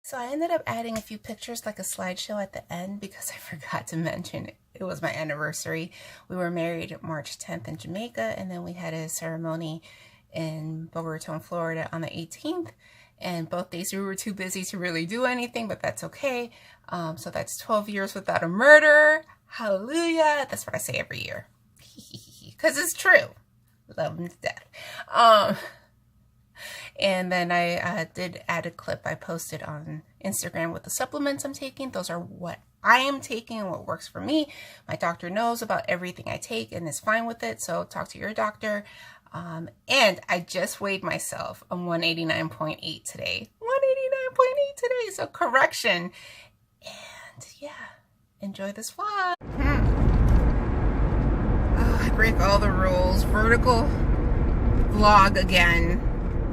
So I ended up adding a few pictures, like a slideshow at the end, because I forgot to mention it was my anniversary. We were married March 10th in Jamaica, and then we had a ceremony in Boca Raton, Florida on the 18th. And both days we were too busy to really do anything, but that's okay. So that's 12 years without a murder. Hallelujah. That's what I say every year. Because it's true. Love them to death. And then I did add a clip I posted on Instagram with the supplements I'm taking. Those are what I am taking and what works for me. My doctor knows about everything I take and is fine with it. So talk to your doctor. And I just weighed myself. I'm 189.8 today. 189.8 today. So correction. And yeah, enjoy this vlog. Oh, I break all the rules. Vertical vlog again.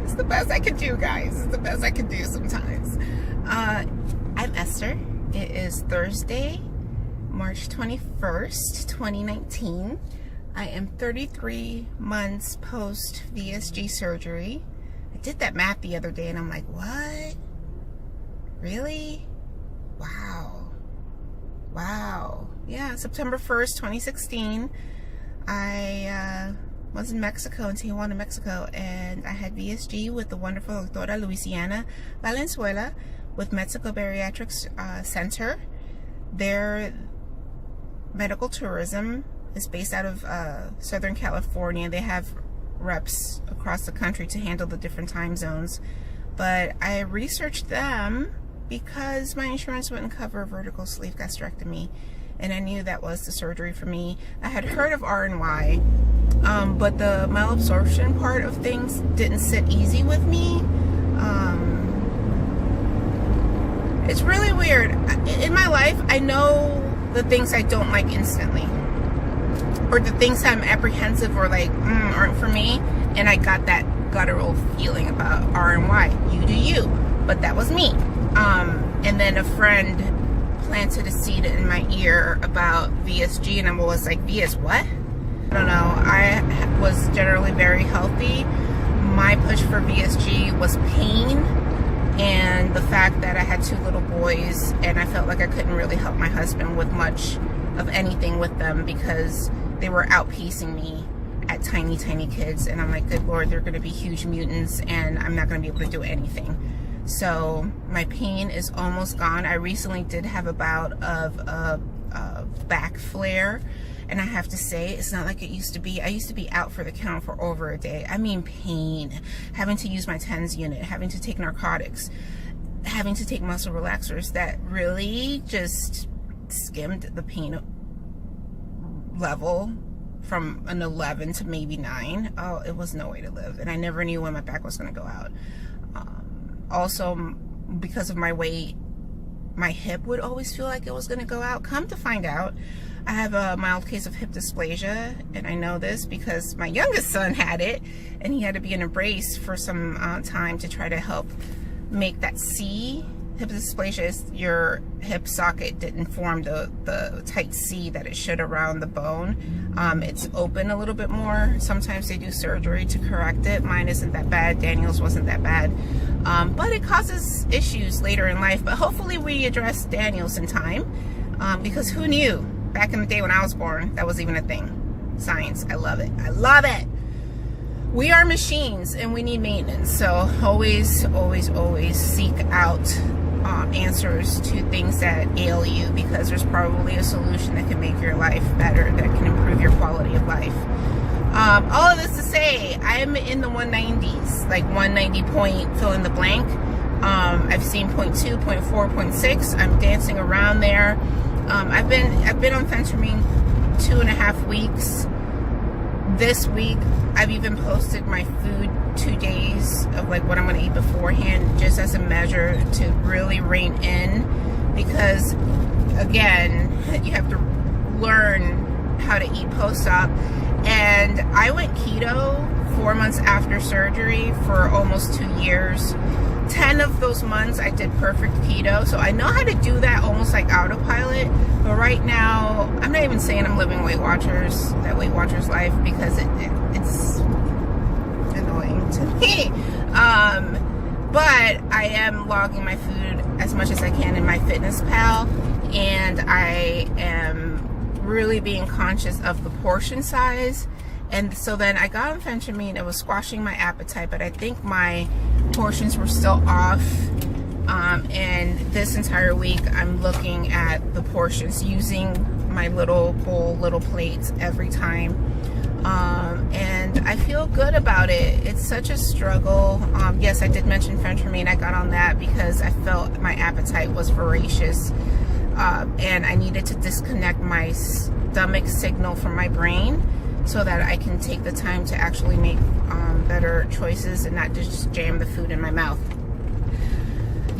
It's the best I can do, guys. It's the best I can do sometimes. I'm Esther. It is Thursday, March 21st, 2019. I am 33 months post VSG surgery. I did that math the other day and I'm like, what? Really? Wow. Wow. Yeah, September 1st, 2016. I was in Mexico, in Tijuana, Mexico, and I had VSG with the wonderful Doctora Luisiana Valenzuela with Mexico Bariatrics Center. Their medical tourism is based out of Southern California. They have reps across the country to handle the different time zones. But I researched them because my insurance wouldn't cover vertical sleeve gastrectomy, and I knew that was the surgery for me. I had heard of R&Y, but the malabsorption part of things didn't sit easy with me. It's really weird. In my life, I know the things I don't like instantly, or the things I'm apprehensive or like aren't for me, and I got that guttural feeling about R&Y. You do you, but that was me. And then a friend planted a seed in my ear about VSG, and I was like, VS what? I don't know. I was generally very healthy. My push for VSG was pain and the fact that I had 2 little boys, and I felt like I couldn't really help my husband with much of anything with them because they were outpacing me at tiny kids, and I'm like, good Lord, they're going to be huge mutants and I'm not going to be able to do anything. So my pain is almost gone. I recently did have a bout of a back flare, and I have to say, it's not like it used to be. I used to be out for the count for over a day. I mean pain, having to use my TENS unit, having to take narcotics, having to take muscle relaxers that really just skimmed the pain level from an 11 to maybe 9. Oh, it was no way to live, and I never knew when my back was going to go out. Also, because of my weight, my hip would always feel like it was going to go out. Come to find out, I have a mild case of hip dysplasia, and I know this because my youngest son had it, and he had to be in a brace for some time to try to help make that C. Hip dysplasia is your hip socket didn't form the tight C that it should around the bone. It's open a little bit more. Sometimes they do surgery to correct it. Mine isn't that bad. Daniel's wasn't that bad. But it causes issues later in life. But hopefully we address Daniel's in time, because who knew back in the day when I was born that was even a thing. Science. I love it. I love it. We are machines and we need maintenance. So always seek out answers to things that ail you, because there's probably a solution that can make your life better, that can improve your quality of life. All of this to say, I'm in the 190s, like 190 point fill in the blank. I've seen 0.2, 0.4, 0.6. I'm dancing around there. I've been on phentermine 2.5 weeks. This week, I've even posted my food 2 days of like what I'm going to eat beforehand, just as a measure to really rein in, because again, you have to learn how to eat post-op. And I went keto 4 months after surgery for almost 2 years. 10 of those months I did perfect keto, so I know how to do that almost like autopilot. But right now, I'm not even saying I'm living Weight Watchers life, because it's annoying to me. But I am logging my food as much as I can in my Fitness Pal, and I am really being conscious of the portion size. And so then I got amphetamine. It was squashing my appetite, but I think my portions were still off. And this entire week I'm looking at the portions using my little plates every time. And I feel good about it. It's such a struggle. Yes, I did mention phentermine. I got on that because I felt my appetite was voracious, and I needed to disconnect my stomach signal from my brain so that I can take the time to actually make better choices and not just jam the food in my mouth.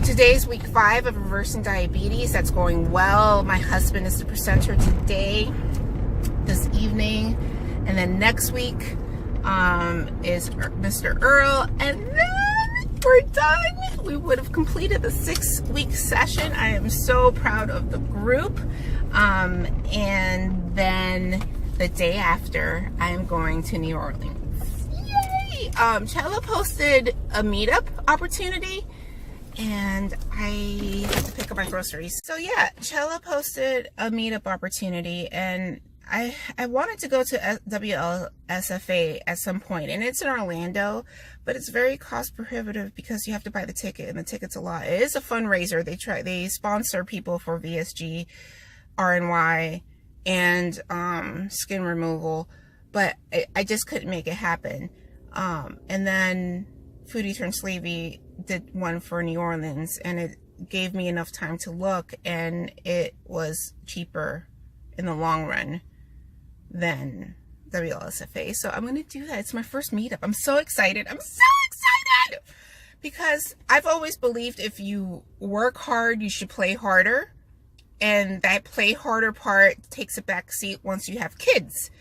Today's week 5 of reversing diabetes. That's going well. My husband is the presenter today, this evening. And then next week is Mr. Earl. And then we're done. We would have completed the 6-week session. I am so proud of the group. And then the day after, I am going to New Orleans. Yay! Chella posted a meetup opportunity, and I have to pick up my groceries. So yeah, Chella posted a meetup opportunity, and I wanted to go to WLSFA at some point, and it's in Orlando, but it's very cost prohibitive because you have to buy the ticket, and the ticket's a lot. It is a fundraiser. They sponsor people for VSG, RNY, and skin removal, but I just couldn't make it happen. And then Foodie Turned Slavey did one for New Orleans, and it gave me enough time to look, and it was cheaper in the long run than WLSFA. So I'm going to do that. It's my first meetup. I'm so excited. I'm so excited because I've always believed if you work hard, you should play harder. And that play harder part takes a back seat once you have kids.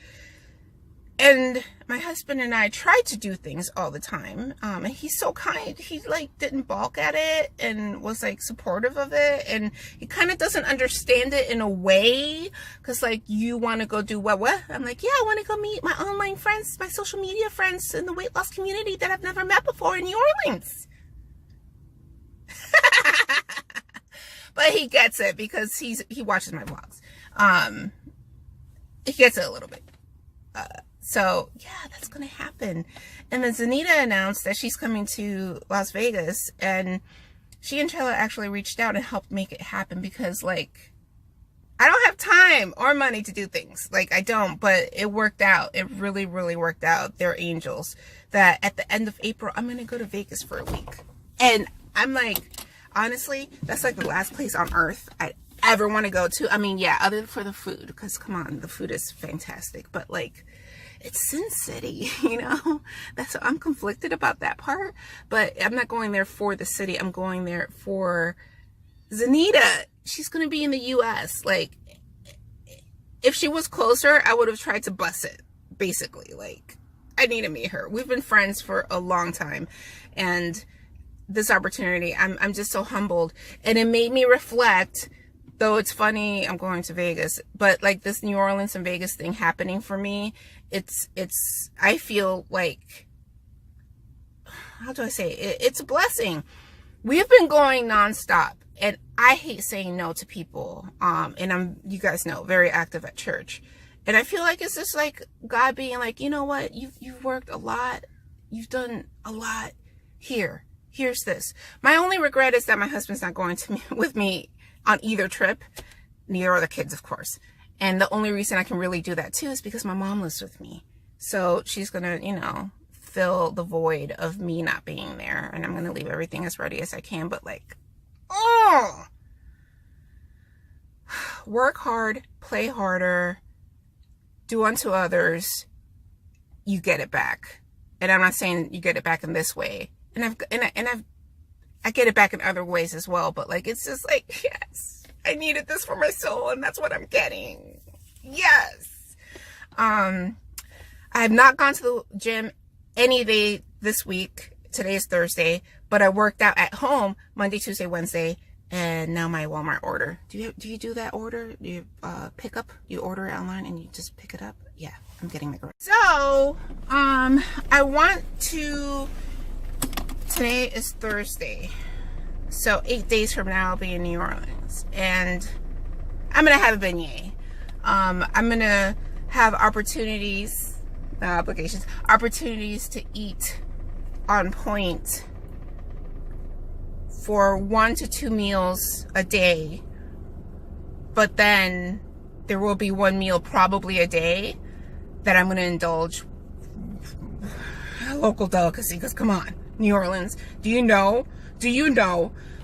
And my husband and I tried to do things all the time. And he's so kind. He like didn't balk at it and was like supportive of it. And he kind of doesn't understand it in a way. Cause like, you want to go do what? I'm like, yeah, I want to go meet my online friends, my social media friends in the weight loss community that I've never met before in New Orleans. But he gets it because he watches my vlogs. He gets it a little bit. So yeah, that's gonna happen. And then Zanita announced that she's coming to Las Vegas, and she and Chella actually reached out and helped make it happen because like, I don't have time or money to do things. Like I don't, but it worked out. It really, really worked out. They're angels. That at the end of April, I'm gonna go to Vegas for a week. And I'm like, honestly, that's like the last place on earth I'd ever want to go to. I mean, yeah, other than for the food, because come on, the food is fantastic. But like, it's Sin City, you know? I'm conflicted about that part. But I'm not going there for the city. I'm going there for Zanita. She's going to be in the U.S. Like, if she was closer, I would have tried to bus it, basically. Like, I need to meet her. We've been friends for a long time. And this opportunity, I'm just so humbled, and it made me reflect. Though it's funny, I'm going to Vegas, but like this New Orleans and Vegas thing happening for me, I feel like, how do I say it? It's a blessing. We've been going nonstop, and I hate saying no to people. And you guys know, very active at church, and I feel like it's just like God being like, you know what? You've worked a lot. You've done a lot. Here's this. My only regret is that my husband's not going with me on either trip. Neither are the kids, of course. And the only reason I can really do that too is because my mom lives with me. So she's going to, you know, fill the void of me not being there. And I'm going to leave everything as ready as I can. But like, oh, work hard, play harder, do unto others. You get it back. And I'm not saying you get it back in this way. And I get it back in other ways as well, but like, it's just like, yes, I needed this for my soul, and that's what I'm getting. Yes. I have not gone to the gym any day this week. Today is Thursday, but I worked out at home Monday, Tuesday, Wednesday, and now my Walmart order. Do you do that order? Do you pick up? You order it online and you just pick it up? Yeah, I'm getting the groceries. So, I want to today is Thursday. So 8 days from now I'll be in New Orleans. And I'm going to have a beignet. I'm going to have opportunities, not obligations, opportunities to eat on point for 1 to 2 meals a day. But then there will be one meal probably a day that I'm going to indulge a local delicacy. Because come on, New Orleans, do you know,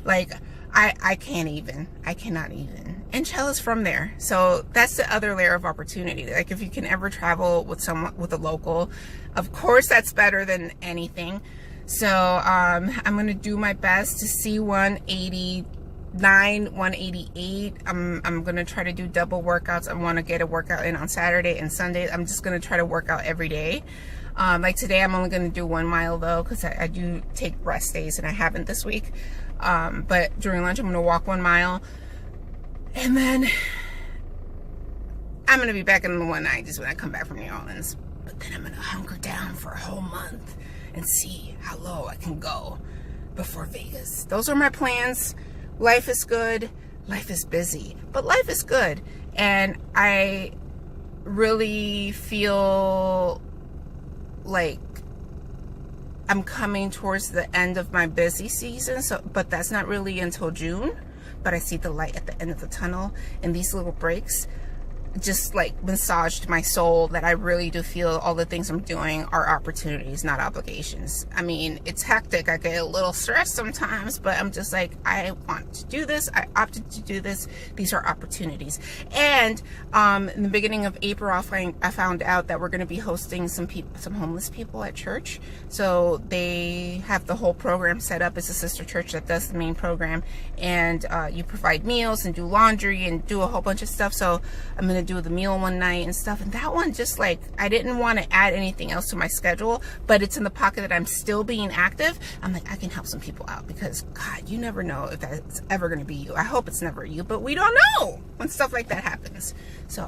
like, I can't even, I cannot even. And Chella's from there, so that's the other layer of opportunity. Like, if you can ever travel with someone, with a local, of course that's better than anything. So I'm gonna do my best to see 189, 188. I'm gonna try to do double workouts. I want to get a workout in on Saturday and Sunday. I'm just gonna try to work out every day. Like today, I'm only gonna do 1 mile though, because I do take rest days and I haven't this week. But during lunch, I'm gonna walk 1 mile, and then I'm gonna be back in the 190s when I come back from New Orleans. But then I'm gonna hunker down for a whole month and see how low I can go before Vegas. Those are my plans. Life is good. Life is busy, but life is good. And I really feel like I'm coming towards the end of my busy season. So, but that's not really until June. But I see the light at the end of the tunnel, and these little breaks just like massaged my soul, that I really do feel all the things I'm doing are opportunities, not obligations. I mean, it's hectic. I get a little stressed sometimes, but I'm just like, I want to do this. I opted to do this. These are opportunities. And in the beginning of April, I found out that we're going to be hosting some homeless people at church. So they have the whole program set up. It's a sister church that does the main program, and you provide meals and do laundry and do a whole bunch of stuff. So I'm going to do the meal one night and stuff, and that one, just like, I didn't want to add anything else to my schedule, but it's in the pocket that I'm still being active. I'm like, I can help some people out, because God, you never know if that's ever going to be you. I hope it's never you, but we don't know when stuff like that happens. So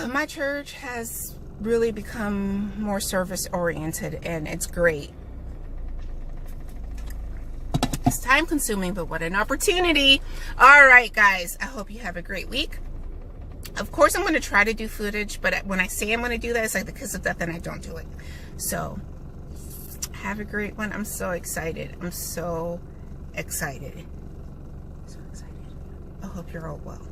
my church has really become more service oriented, and it's great. It's time consuming, but what an opportunity. All right, guys, I hope you have a great week. Of course, I'm going to try to do footage, but when I say I'm going to do that, it's like the kiss of death and I don't do it. So have a great one. I'm so excited. I'm so excited. So excited. I hope you're all well.